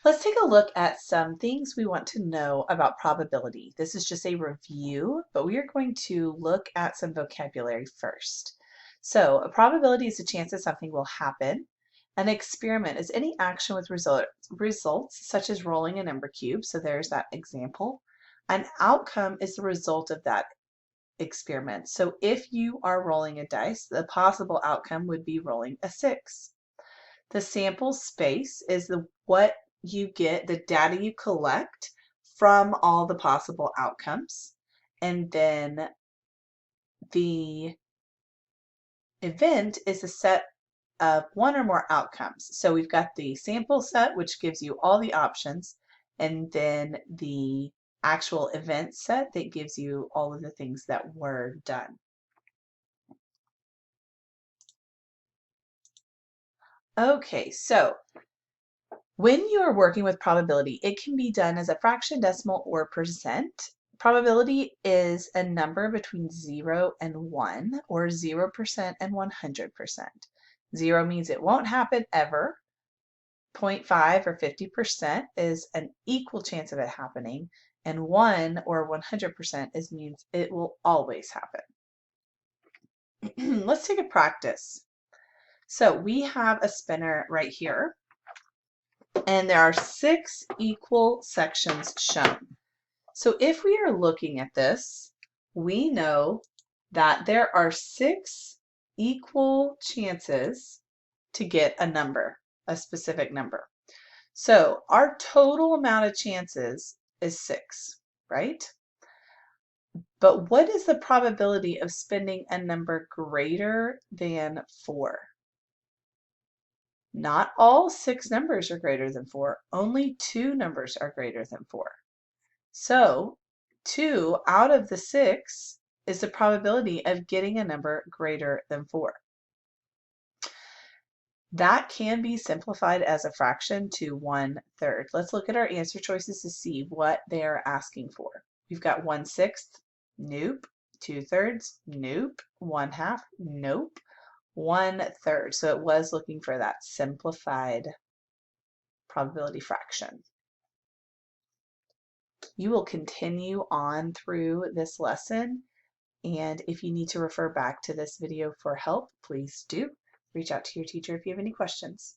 Let's take a look at some things we want to know about probability. This is just a review, but we are going to look at some vocabulary first. So a probability is a chance that something will happen. An experiment is any action with results such as rolling a number cube. So there's that example. An outcome is the result of that experiment. So if you are rolling a dice, the possible outcome would be rolling a 6. The sample space is what you get, the data you collect from all the possible outcomes. And then the event is a set of one or more outcomes. So we've got the sample set, which gives you all the options, and then the actual event set that gives you all of the things that were done. Okay, so when you are working with probability, it can be done as a fraction, decimal, or percent. Probability is a number between 0 and 1, or 0% and 100%. 0 means it won't happen ever. 0.5 or 50% is an equal chance of it happening, and 1 or 100% means it will always happen. Let's take a practice. So we have a spinner right here, and there are 6 equal sections shown. So if we are looking at this, we know that there are 6 equal chances to get a number, a specific number. So our total amount of chances is 6, right? But what is the probability of spinning a number greater than 4? Not all 6 numbers are greater than 4. Only 2 numbers are greater than 4. So 2 out of the 6 is the probability of getting a number greater than 4. That can be simplified as a fraction to 1/3. Let's look at our answer choices to see what they are asking for. We've got 1/6, nope. 2/3, nope. 1/2, nope. 1/3. So it was looking for that simplified probability fraction. You will continue on through this lesson, and if you need to refer back to this video for help, please do reach out to your teacher if you have any questions.